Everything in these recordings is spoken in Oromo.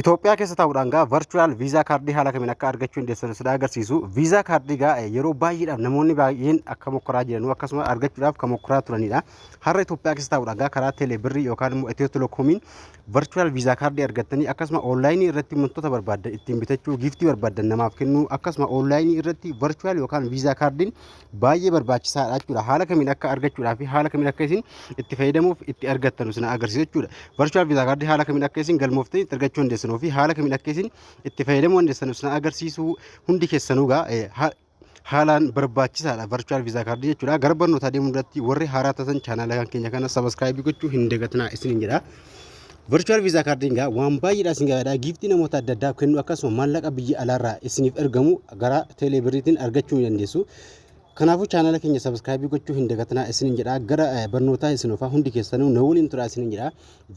Itoophiyaa keessa ta'uudhaan virtual visa kaardii haala kamiin akka argachuu dandeessan sida agarsiisu. Visa kaardii yeroo baay'eedhaaf namoonni baay'een akka mokkoraa jiran akkasuma argachuudhaaf kan mokkoraa turanidha. Har'a Itoophiyaa keessa ta'uudhaan karaa teeleebirrii yookaan immoo Itiyoo Telekoomiin virtual visa kaardii argattanii akkasuma onlaayinii irratti wantoota barbaadan ittiin bitachuu giiftii barbaadan namaaf kennuu akkasuma onlaayinii irratti virtual yookaan visa kaardiin baay'ee barbaachisaadha jechuudha. Haala kamiin akka argachuudhaaf haala kamiin akka isin itti fayyadamuuf itti argattan sina agarsiisa jechuudha. Virtual visa kaardii haala kamiin akka isin galmooftanii itti argachuu dandeessan fi haala kamiin akka isin itti fayyadamuu dandeessan sina agarsiisu hundi keessanuu haalaan barbaachisaadha virtual visa kaardii jechuudha. Gara barnootaa deemuu irratti warri haaraa ta'an chaanala keenya kana subscribe gochuu hin dagatinaa isin jedha. Virtual visa kaardiin waan baay'eedha isin gaadha giiftii namoota adda addaa kennu akkasuma maallaqa biyya alaarraa isiniif ergamu gara teeleebirriitiin argachuu dandeessu. Kanaafuu chaanala keenya subscribe gochuu hin dagatinaa isin jedha. Gara barnootaa isinufaa hundi keessanuu na waliin turaa isin jedha.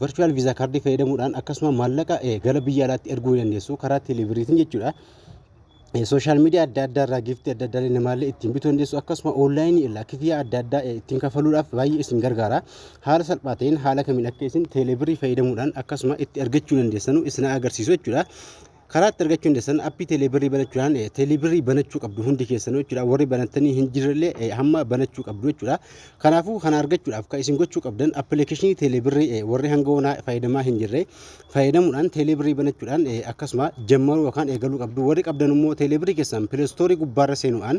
Virtual visa kaardii fayyadamuudhaan akkasuma maallaqa gara biyya alaatti erguu dandeessu karaa teeleebirriitiin jechuudha. Social media adda addaa irraa giiftii adda addaa namaallee ittiin bituu dandeessu akkasuma onlaayinii irraa kafaltii adda addaa ittiin kafaluudhaaf baay'ee isin gargaara. Haala salphaa ta'een haala kamiin akka isin teeleebirrii fayyadamuudhaan akkasuma itti argachuu dandeessanu isin agarsiisu jechuudha. Karaa itti argachuu dandeessan appii teeleebirrii banachuudhaan teeleebirrii banachuu qabdu hundi keessanuu jechuudha. Warri banatanii hin jirrellee hamma banachuu qabdu jechuudha. Kanaafuu kana argachuudhaaf kan isin gochuu qabdan appilikeeshinii teeleebirrii warri hanga onaa fayyadamaa hin jirre fayyadamuudhaan teeleebirrii banachuudhaan akkasuma jammaruu yookaan eegaluu qabdu. Warri qabdan immoo teeleebirrii keessan pileestoorii gubbaarra seenuudhaan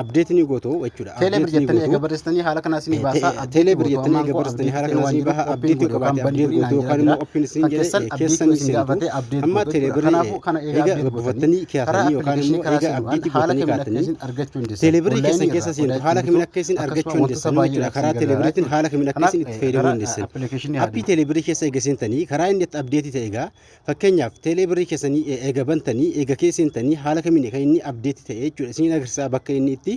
abdeetii gootoo jechuudha. Teeleebirrii jettanii eega barreessitanii haala kanaa isin baasaa. Teeleebirrii jettanii eega barreessitanii haala kanaa isin baha abdeetii qabaatee abdeetii gootoo yookaan immoo oppiin isin jedhe keessan isin gaafate amma teeleebirrii eega buufatanii kiyaatanii yookaan immoo eega abdeetii gootanii kaatanii teeleebirrii keessan keessa seentu haala kamiin akka isin argachuu dandeessan jechuudha. Karaa teeleebirriitiin haala kamiin akka isin itti fayyadamuu dandeessan. Appii teeleebirrii keessa eega seentanii karaa inni itti abdeetii ta'e egaa fakkeenyaaf teeleebirrii keessanii eega bantanii eega keessa seentanii haala kamiin kan inni abdeetii ta'e jechuudha. Isin agarsiisa bakka inni itti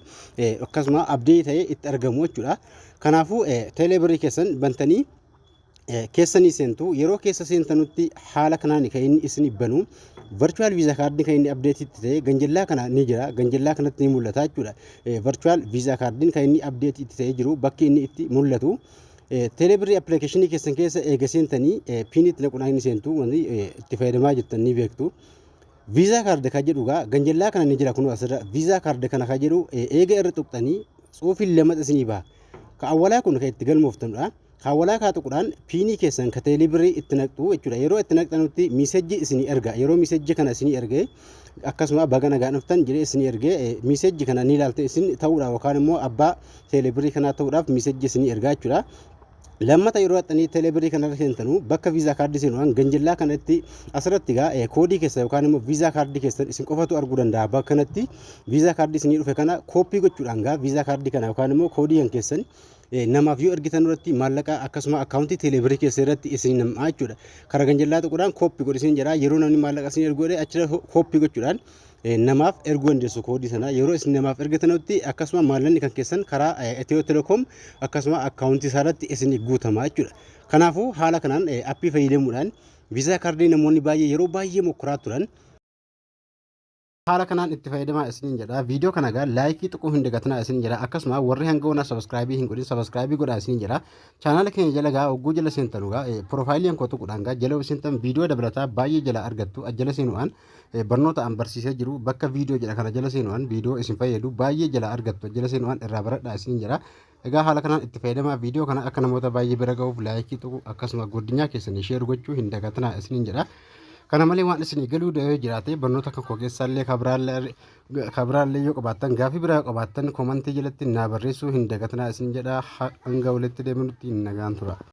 akkasuma abdeetii ta'e itti argamu jechuudha. Kanaafuu teeleebirrii keessan bantanii keessanii seentu yeroo keessa seentanutti haala kanaan kan inni isin banu virtual visa kaardii kan inni abdeetii ta'e ganjallaa kana ni jira. Ganjallaa kanatti ni mul'ata jechuudha. Virtual visa kaardiin kan inni abdeetii ta'e jiru bakki inni itti mul'atu. Teeleebirrii appilikeeshinii keessan keessa eega seentanii piinitti naquudhaan inni seentu wanti itti fayyadamaa jirtan ni beektu. Visa kaardii kan jedhu ganjallaa kana ni jira kun asirra visa kaardii kana kan jedhu eega irra tuqxanii tsuufiin lama isinii baha. Ka awwalaa kun kan itti galmooftanudha. Ka awwalaa kaa tuquudhaan piinii keessan ka teeleebirrii itti naqxu jechuudha. Yeroo itti naqxanutti miisejji isinii erga. Yeroo miisejji kana isinii ergee akkasuma baga nagaa dhuftan jedhee isinii ergee miisejji kana ni ilaalte isin ta'uudhaaf yookaan immoo abbaa teeleebirrii kanaa ta'uudhaaf miisejji isinii ergaa jechuudha. Lammata yeroo haxanii teeleebirrii kanarra seentanu bakka viizaa kaardii seenuudhaan ganjallaa kanatti asirratti koodii keessa yookaan immoo viizaa kaardii keessan isin qofatu arguu danda'a. Bakka kanatti viizaa kaardii isinii dhufe kana kooppii gochuudhaan viizaa kaardii kana yookaan immoo koodii kan keessan namaaf yoo ergitan irratti maallaqa akkasuma akkaawuntii teeleebirrii keessa irratti isin namaa jechuudha. Karaa ganjallaa tuquudhaan kooppii godhisin jedha. Yeroo namni maallaqa isin ergu achirra kooppii gochuudhaan namaaf erguu dandeessu koodii sana. Yeroo isin namaaf ergitanitti akkasuma maallaqni kan keessan karaa Itiyoo Telekoom akkasuma akkaawuntii isaarratti isin guutama jechuudha. Kanaafuu haala kanaan appii fayyadamuudhaan viizaa kaardii namoonni baay'ee yeroo baay'ee mokkoraa turan haala kanaan itti fayyadamaa isin jedha. Viidiyoo kana laayikii tuquu hin dagatinaa isin jedha. Akkasuma warri hanga onaa subscribe hin godhin subscribe godhaa isin jedha. Chaanala keenya jala ogguu jala seentanu profaayiliin koo tuquudhaan jala seentan viidiyoo dabalataa baay'ee jala argattu. Jala seenuudhaan barnoota an barsiisee jiru bakka viidiyoo jedha kana jala seenuudhaan viidiyoo isin fayyadu baay'ee jala argattu. Jala seenuudhaan irraa baradhaa isin jedha. Egaa haala kanaan itti fayyadamaa viidiyoo kana akka namoota baay'ee bira ga'uuf laayikii tuquu akkasuma guddinyaa keessanii sheer gochuu hin dagatinaa isin jedha. Kana malee waan isin galuu jiraate barnoota kan koo keessaallee kabiraallee yoo qabaattan gaafii biraa qabaattan koomantii jalatti naa barreessuu hin dagatinaa isin jedha. Hanga walitti deemnutti nagaan tura.